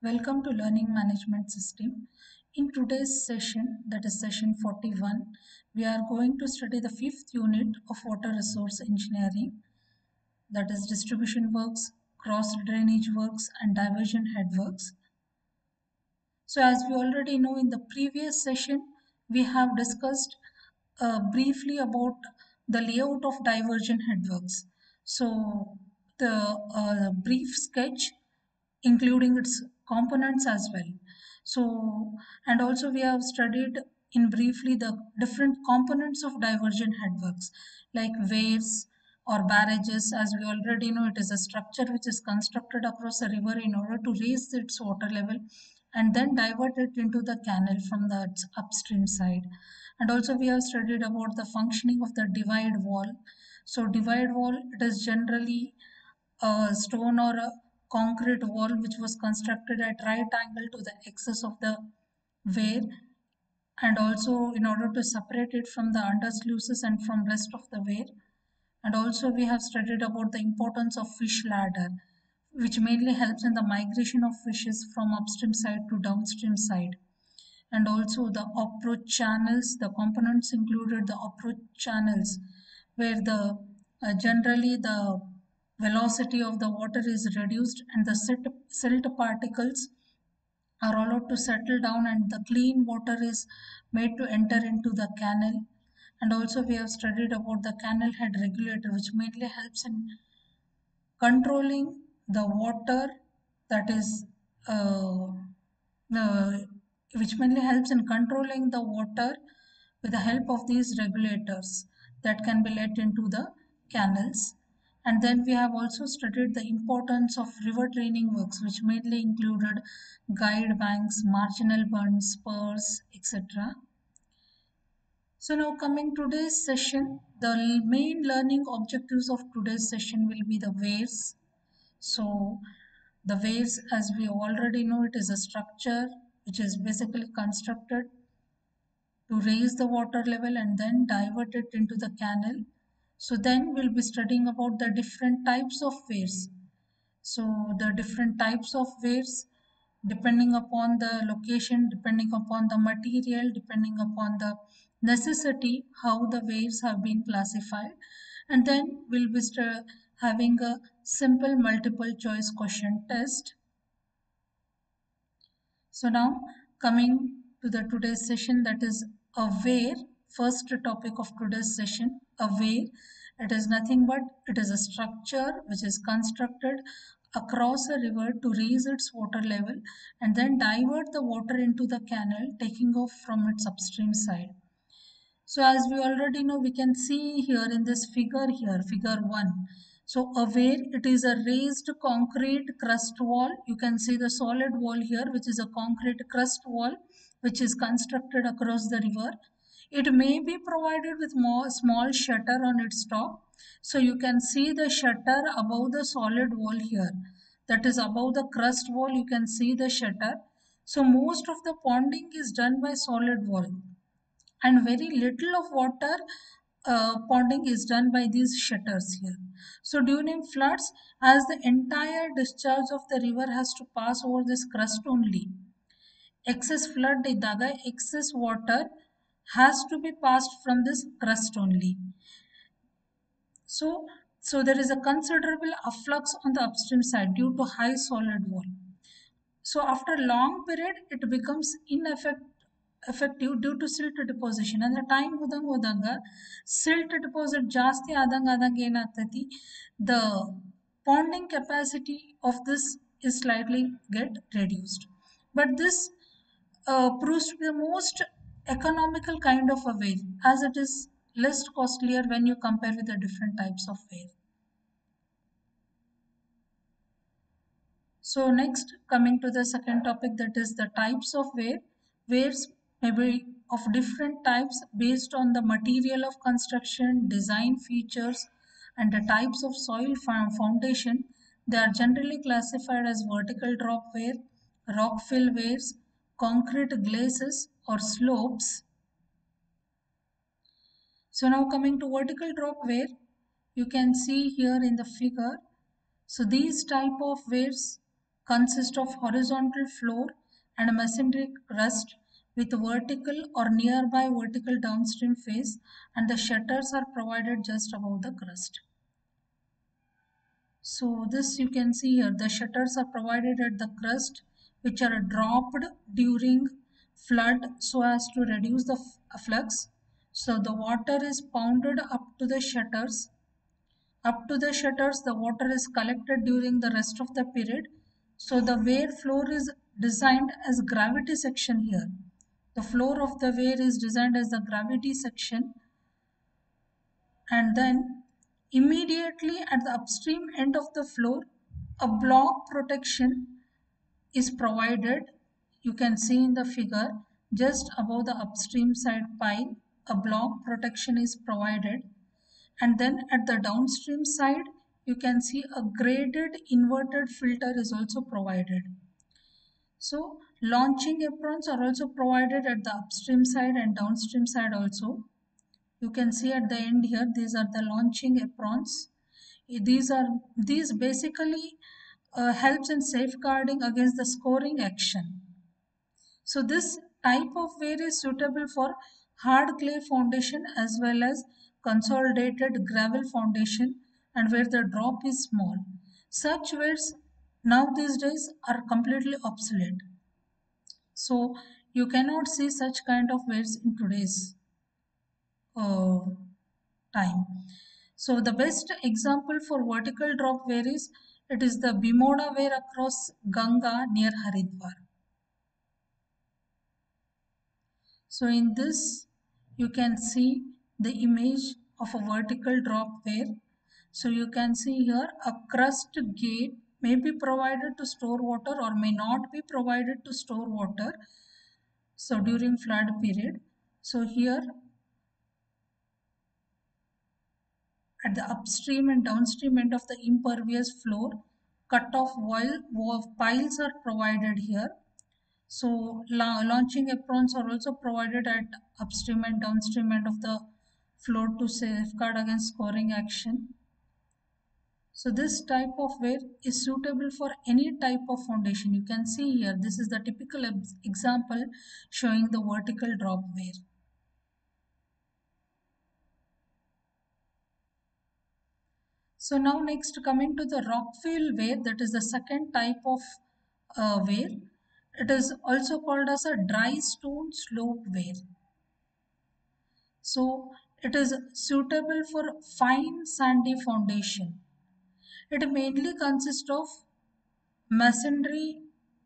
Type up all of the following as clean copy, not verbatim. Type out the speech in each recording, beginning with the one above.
Welcome to Learning Management System. In today's session, that is session 41, we are going to study the fifth unit of water resource engineering, that is distribution works, cross drainage works and diversion head works. So as we already know, in the previous session, we have discussed briefly about the layout of diversion headworks. So the brief sketch including its components as well. So, and also we have studied in briefly the different components of diversion headworks like waves or barrages. As we already know, it is a structure which is constructed across a river in order to raise its water level and then divert it into the canal from the upstream side. And also we have studied about the functioning of the divide wall. So divide wall, it is generally a stone or a concrete wall which was constructed at right angle to the axis of the weir, and also in order to separate it from the undersluices and from rest of the weir. And also we have studied about the importance of fish ladder, which mainly helps in the migration of fishes from upstream side to downstream side. And also the approach channels, the components included the approach channels where the generally the velocity of the water is reduced and the silt particles are allowed to settle down and the clean water is made to enter into the canal. And also we have studied about the canal head regulator, which mainly helps in controlling the water, that is uh, which mainly helps in controlling the water with the help of these regulators that can be let into the canals. And then we have also studied the importance of river draining works, which mainly included guide banks, marginal bunds, spurs, etc. So now coming to today's session, the main learning objectives of today's session will be the waves. So the waves, as we already know, it is a structure which is basically constructed to raise the water level and then divert it into the canal. So then we'll be studying about the different types of waves. So the different types of waves, depending upon the location, depending upon the material, depending upon the necessity, how the waves have been classified. And then we'll be having a simple multiple choice question test. So now coming to the today's session, that is a where. First topic of today's session, a where. It is nothing but it is a structure which is constructed across a river to raise its water level and then divert the water into the canal, taking off from its upstream side. So as we already know, we can see here in this figure here, figure 1. So aware, it is a raised concrete crust wall. You can see the solid wall here, which is a concrete crust wall, which is constructed across the river. It may be provided with more small shutter on its top. So you can see the shutter above the solid wall here. That is above the crust wall, you can see the shutter. So most of the ponding is done by solid wall and very little of water ponding is done by these shutters here. So during floods, as the entire discharge of the river has to pass over this crust only, excess flood idaga excess water has to be passed from this crust only. So there is a considerable afflux on the upstream side due to high solid wall. So after long period, it becomes effective due to silt deposition. And the time hodanga silt deposit ಜಾಸ್ತಿ ಆದಂಗೆ ಏನಾಗ್ತೈತಿ, the ponding capacity of this is slightly get reduced. But this proves to be the most economical kind of a wave, as it is less costlier when you compare with the different types of wave. So next, coming to the second topic, that is the types of wave. Waves may be of different types based on the material of construction, design features, and the types of soil foundation. They are generally classified as vertical drop wave, rock fill waves, concrete glacis, or slopes. So now coming to vertical drop wave, you can see here in the figure. So these type of waves consist of horizontal floor and a masonry crust with vertical or nearby vertical downstream face, and the shutters are provided just above the crust. So this you can see here, the shutters are provided at the crust which are dropped during flood so as to reduce the flux. So the water is pounded up to the shutters. Up to the shutters, the water is collected during the rest of the period. So the weir floor is designed as gravity section here. The floor of the weir is designed as the gravity section, and then immediately at the upstream end of the floor, a block protection is provided. You can see in the figure just above the upstream side pile, a block protection is provided, and then at the downstream side you can see a graded inverted filter is also provided. So launching aprons are also provided at the upstream side and downstream side also. You can see at the end here, these are the launching aprons. These basically helps in safeguarding against the scoring action. So this type of weir is suitable for hard clay foundation as well as consolidated gravel foundation, and where the drop is small. Such weirs now these days are completely obsolete. So you cannot see such kind of weirs in today's uh, time. So the best example for vertical drop weir is, it is the Bimoda weir across Ganga near Haridwar. So in this you can see the image of a vertical drop weir. So you can see here a crust gate may be provided to store water or may not be provided to store water. So during flood period. So here at the upstream and downstream end of the impervious floor, cut-off wall piles are provided here. So launching aprons are also provided at upstream and downstream end of the floor to safeguard against scoring action. So this type of weir is suitable for any type of foundation. You can see here, this is the typical example showing the vertical drop weir. So now next coming to the rockfill weir, that is the second type of weir. It is also called as a dry stone slope weir. So it is suitable for fine sandy foundation. It mainly consists of masonry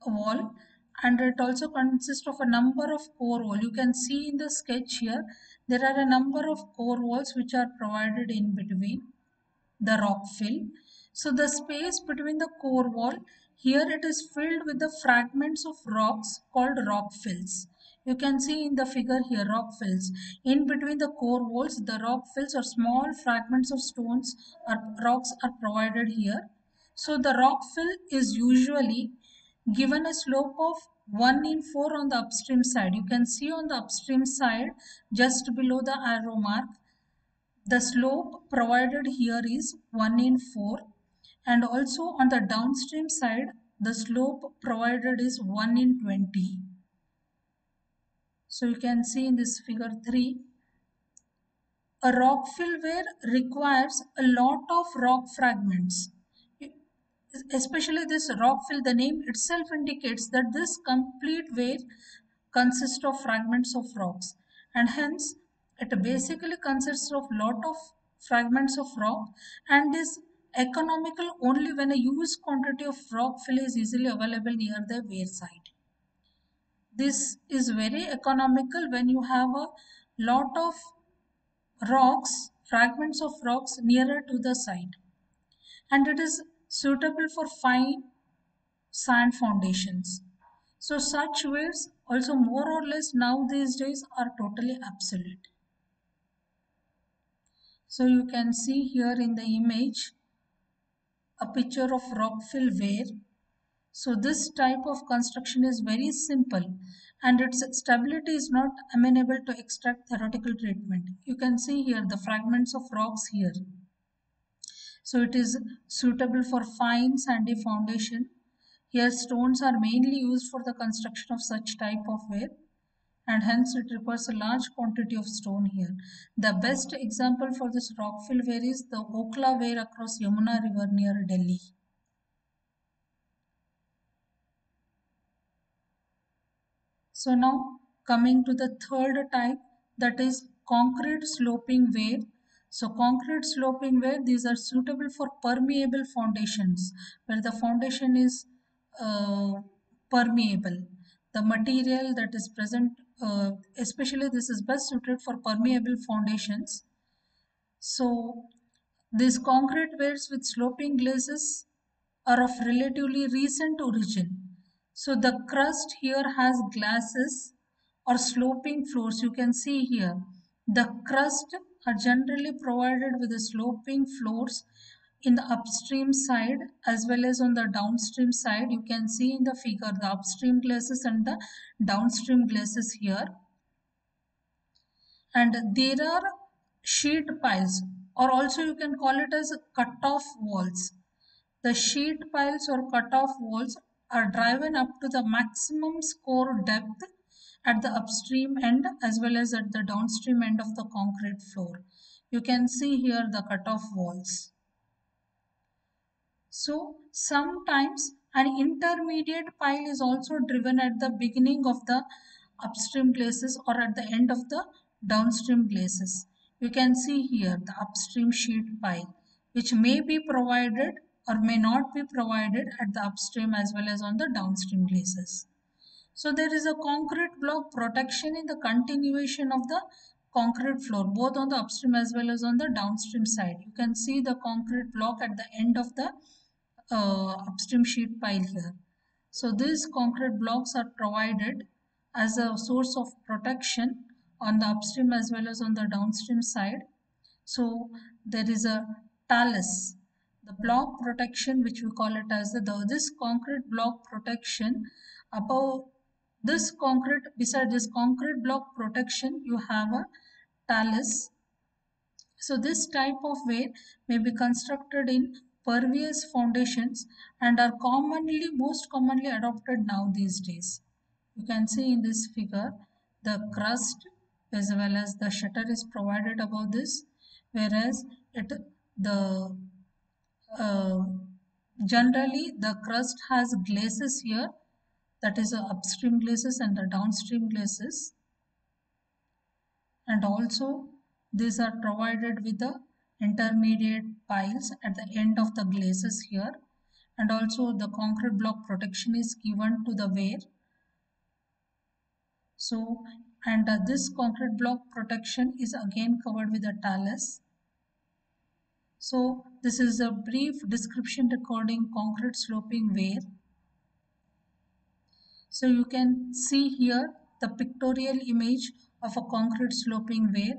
wall, and it also consists of a number of core wall. You can see in the sketch here, there are a number of core walls which are provided in between the rock fill. So the space between the core wall, here it is filled with the fragments of rocks called rock fills. You can see in the figure here rock fills. In between the core walls, the rock fills or small fragments of stones or rocks are provided here. So the rock fill is usually given a slope of 1 in 4 on the upstream side. You can see on the upstream side just below the arrow mark, the slope provided here is 1 in 4, and also on the downstream side the slope provided is 1 in 20. So you can see in this figure 3, a rock fill weir requires a lot of rock fragments. Especially this rock fill, the name itself indicates that this complete weir consists of fragments of rocks, and hence it basically consists of lot of fragments of rock and is economical only when a huge quantity of rock fill is easily available near the weir site. This is very economical when you have a lot of rocks, fragments of rocks nearer to the site, and it is suitable for fine sand foundations. So such weirs also more or less now these days are totally obsolete. So you can see here in the image a picture of rockfill weir. So this type of construction is very simple and its stability is not amenable to extract theoretical treatment. You can see here the fragments of rocks here. So it is suitable for fine sandy foundation. Here stones are mainly used for the construction of such type of weir, and hence it requires a large quantity of stone here. The best example for this rockfill weir is the Okla weir across Yamuna river near Delhi. So now coming to the third type, that is concrete sloping weir. So concrete sloping weir, these are suitable for permeable foundations where the foundation is permeable. The material that is present, especially this is best suited for permeable foundations. So these concrete weirs with sloping glazes are of relatively recent origin. So the crust here has glasses or sloping floors. You can see here the crust are generally provided with the sloping floors in the upstream side as well as on the downstream side. You can see in the figure the upstream glacis and the downstream glacis here. And there are sheet piles, or also you can call it as cut-off walls. The sheet piles or cut-off walls are driven up to the maximum score depth at the upstream end as well as at the downstream end of the concrete floor. You can see here the cut-off walls. So sometimes an intermediate pile is also driven at the beginning of the upstream glacis or at the end of the downstream glacis. You can see here the upstream sheet pile, which may be provided or may not be provided at the upstream as well as on the downstream glacis. So there is a concrete block protection in the continuation of the concrete floor, both on the upstream as well as on the downstream side. You can see the concrete block at the end of the upstream sheet pile here. So these concrete blocks are provided as a source of protection on the upstream as well as on the downstream side. So there is a talus, the block protection, which we call it as this concrete block protection. Above this concrete, beside this concrete block protection, you have a talus. So this type of weir may be constructed in pervious foundations and are most commonly adopted now these days. You can see in this figure the crust as well as the shutter is provided above this, whereas the uh, generally the crust has glacis here, that is the upstream glacis and the downstream glacis, and also these are provided with the intermediate piles at the end of the glacis here, and also the concrete block protection is given to the weir. So and this concrete block protection is again covered with a talus. So this is a brief description regarding concrete sloping weir. So you can see here the pictorial image of a concrete sloping weir.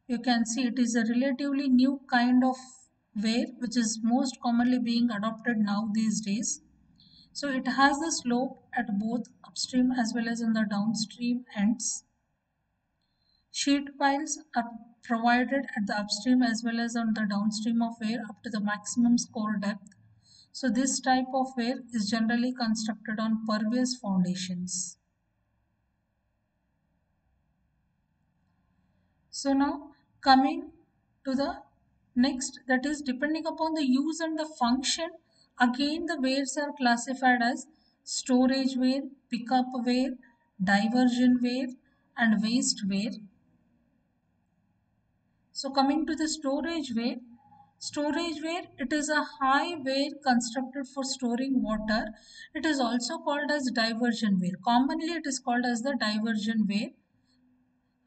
You can see it is a relatively new kind of weir which is most commonly being adopted now these days. So it has the slope at both upstream as well as in the downstream ends. Sheet piles are provided at the upstream as well as on the downstream of weir up to the maximum score depth. So this type of weir is generally constructed on pervious foundations. So now coming to the next, that is depending upon the use and the function, again the weirs are classified as storage weir, pickup weir, diversion weir and waste weir. So coming to the storage weir, it is a high weir constructed for storing water. It is also called as diversion weir. Commonly it is called as the diversion weir,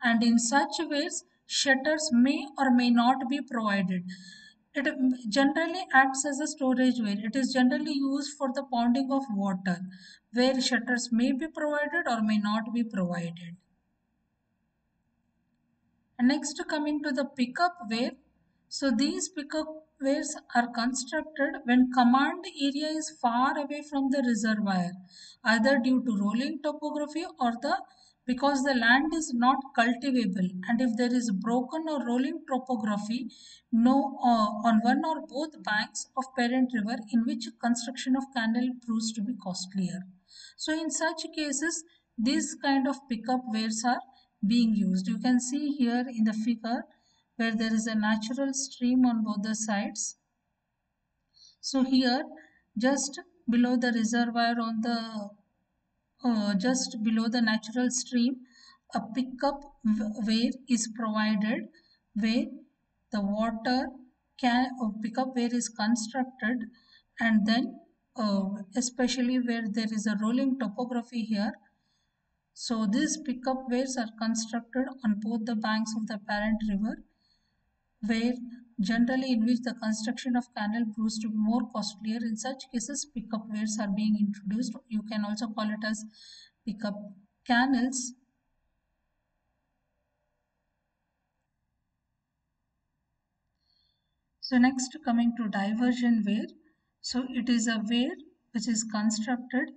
and in such weirs shutters may or may not be provided. It generally acts as a storage weir. It is generally used for the ponding of water, where shutters may be provided or may not be provided. And next coming to the pickup weir. So these pickup weirs are constructed when command area is far away from the reservoir, either due to rolling topography or the because the land is not cultivable, and if there is broken or rolling topography no on one or both banks of parent river, in which construction of canal proves to be costlier. So in such cases, these kind of pickup weirs are being used. You can see here in the figure where there is a natural stream on both the sides. So here, just below the reservoir on the just below the natural stream, a pickup weir is provided where the water can pickup weir is constructed, and then especially where there is a rolling topography here. So these pickup weirs are constructed on both the banks of the parent river, where generally in which the construction of canal proves to be more costlier. In such cases, pickup weirs are being introduced. You can also call it as pickup canals. So next, coming to diversion weir. So it is a weir which is constructed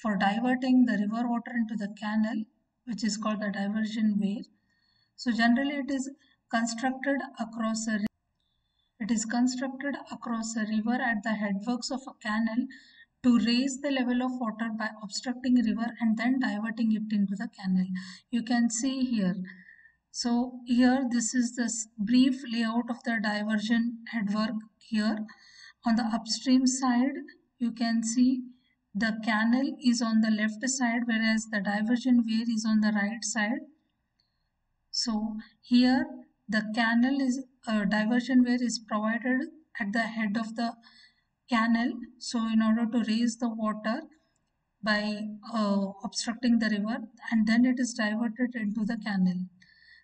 for diverting the river water into the canal, which is called the diversion weir. So generally it is constructed across a river at the headworks of a canal to raise the level of water by obstructing river and then diverting it into the canal. You can see here. So here this is the brief layout of the diversion headwork here. On the upstream side, you can see the canal is on the left side, whereas the diversion weir is on the right side. So here the canal is diversion weir is provided at the head of the canal. So in order to raise the water by obstructing the river, and then it is diverted into the canal.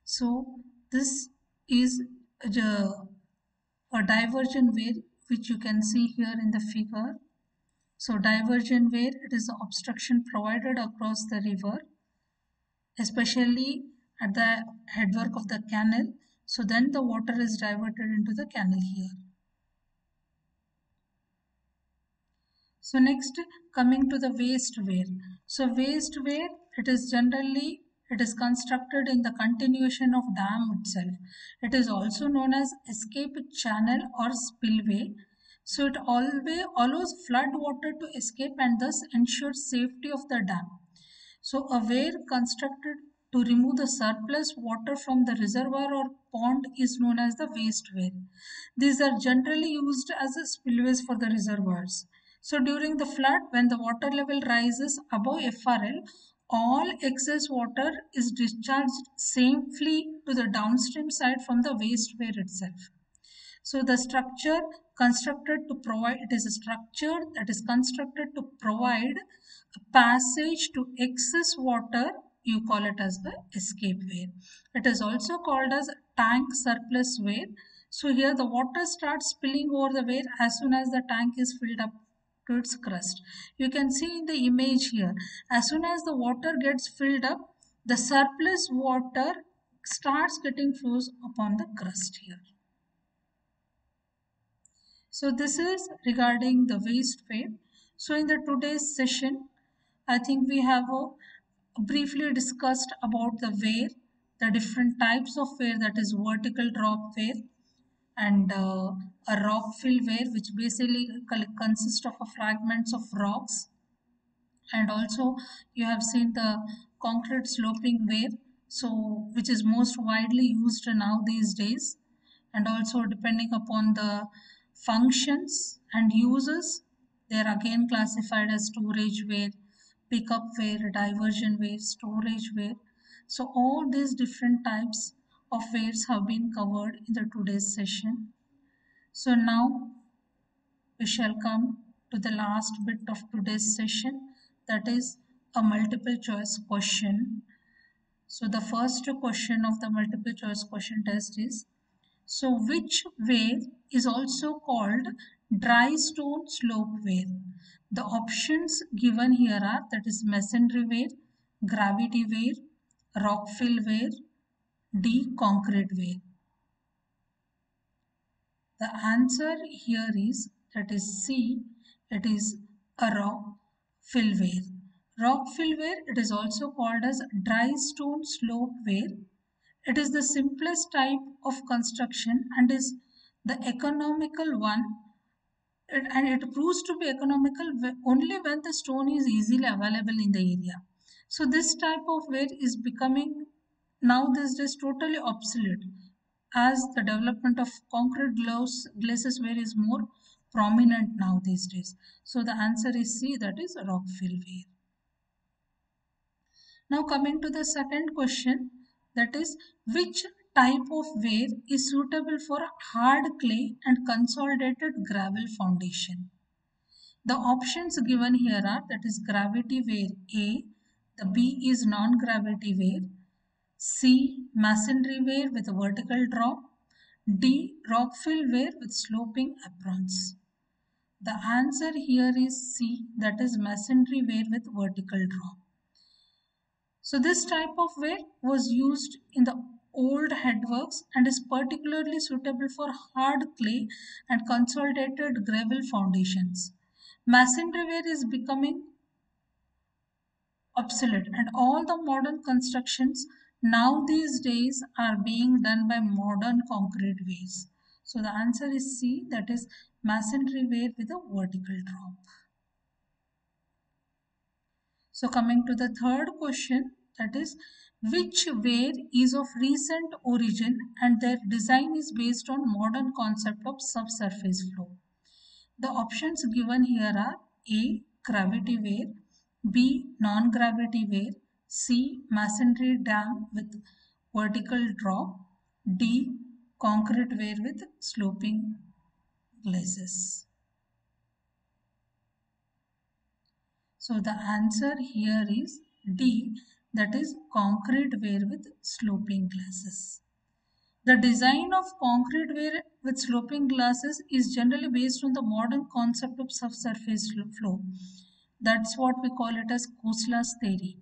So this is a diversion weir which you can see here in the figure. So diversion weir, it is the obstruction provided across the river, especially at the headwork of the canal. So then the water is diverted into the canal here. So next, coming to the waste weir. So waste weir, it is constructed in the continuation of dam itself. It is also known as escape channel or spillway. So it always allows flood water to escape and thus ensures safety of the dam. So a weir constructed to remove the surplus water from the reservoir or pond is known as the waste weir. These are generally used as spillways for the reservoirs. So during the flood, when the water level rises above FRL, all excess water is discharged safely to the downstream side from the waste weir itself. So the structure constructed to provide, it is a structure that is constructed to provide a passage to excess water. You call it as the escape weir. It is also called as tank surplus weir. So here the water starts spilling over the weir as soon as the tank is filled up to its crust. You can see in the image here, as soon as the water gets filled up, the surplus water starts getting flows upon the crust here. So this is regarding the waste weir. So in the today's session, I think we have briefly discussed about the weir, the different types of weir, that is vertical drop weir and a rock fill weir, which basically consists of fragments of rocks, and also you have seen the concrete sloping weir, so which is most widely used now these days, and also depending upon the functions and uses, they are again classified as storage weir, pickup weir, diversion weir, storage weir. So all these different types of weirs have been covered in the today's session. So now we shall come to the last bit of today's session, that is a multiple choice question. So the first question of the multiple choice question test is, so which weir is also called dry stone slope weir? The options given here are, that is masonry weir, gravity weir, rock fill weir, D concrete weir. The answer here is, that is C, it is a rock fill weir. Rockfill weir, it is also called as dry stone slope weir. It is the simplest type of construction and is the economical one. And it proves to be economical only when the stone is easily available in the area. So this type of weir is becoming now these days totally obsolete as the development of concrete glazes weir is more prominent now these days. So the answer is C, that is rockfill weir. Now coming to the second question, that is which type of weir is suitable for hard clay and consolidated gravel foundation? The options given here are, that is gravity weir A, the B is non-gravity weir, C masonry weir with a vertical drop, D rockfill weir with sloping aprons. The answer here is C, that is masonry weir with vertical drop. So this type of weir was used in the old headworks and is particularly suitable for hard clay and consolidated gravel foundations. Masonry weir is becoming obsolete and all the modern constructions now these days are being done by modern concrete weirs. So the answer is C, that is masonry weir with a vertical drop. So coming to the third question, that is which weir is of recent origin and their design is based on modern concept of subsurface flow. The options given here are A gravity weir, B non-gravity weir, C masonry dam with vertical drop, D concrete weir with sloping glazes. So the answer here is D, that is concrete weir with sloping glazes. The design of concrete weir with sloping glazes is generally based on the modern concept of subsurface flow. That's what we call it as Kosla's theory.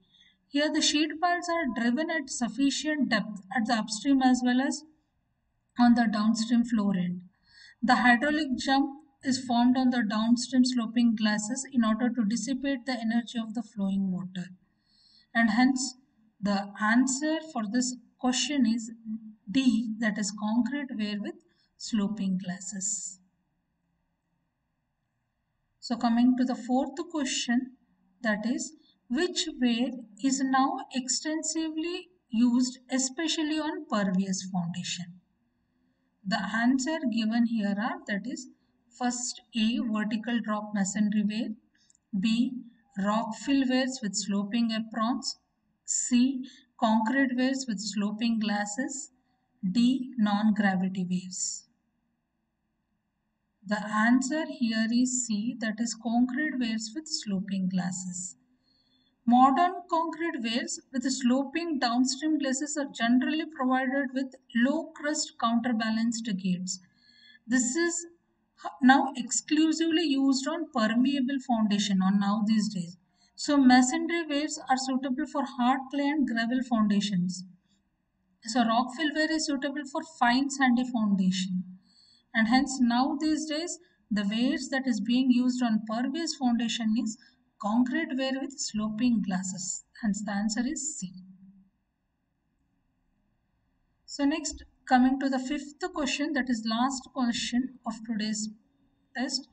Here the sheet piles are driven at sufficient depth at the upstream as well as on the downstream floor end. The hydraulic jump is formed on the downstream sloping glazes in order to dissipate the energy of the flowing water. And hence the answer for this question is D, that is concrete weir with sloping glazes. So coming to the fourth question, that is which weir is now extensively used especially on pervious foundation? The answer given here are, that is first A vertical drop masonry weir, B rock fill weirs with sloping aprons, C concrete weirs with sloping glazes, D non-gravity weirs. The answer here is C, that is concrete weirs with sloping glazes. Modern concrete weirs with sloping downstream glazes are generally provided with low crust counterbalanced gates. This is now exclusively used on permeable foundation on now these days. So masonry weirs are suitable for hard clay and gravel foundations. So rockfill weir is suitable for fine sandy foundation. And hence now these days the weirs that is being used on pervious foundation is concrete weir with sloping glazes. Hence the answer is C. So next coming to the fifth question, that is last question of today's test,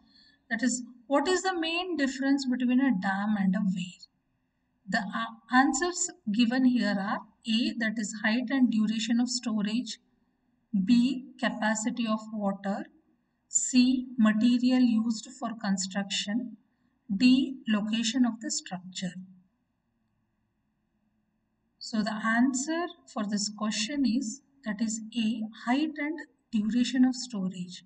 that is what is the main difference between a dam and a weir? The answers given here are A, that is height and duration of storage, B capacity of water, C material used for construction, D location of the structure. So the answer for this question is, that is A height and duration of storage.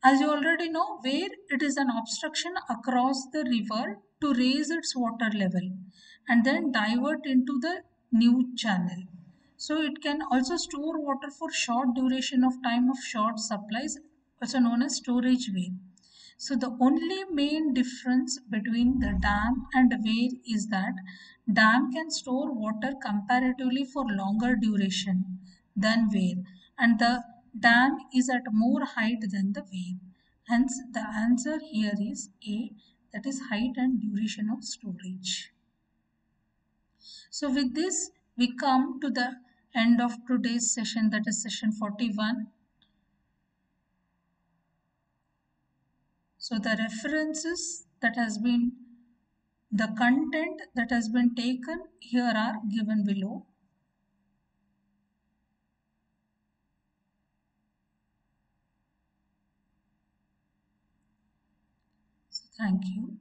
As you already know, where it is an obstruction across the river to raise its water level and then divert into the new channel. So it can also store water for short duration of time of short supplies, also known as storage weir. So the only main difference between the dam and weir is that dam can store water comparatively for longer duration than weir, and the dam is at more height than the weir. Hence the answer here is A, that is height and duration of storage. So with this, we come to the end of today's session, that is session 41. So the references that has been, the content that has been taken here are given below. So thank you.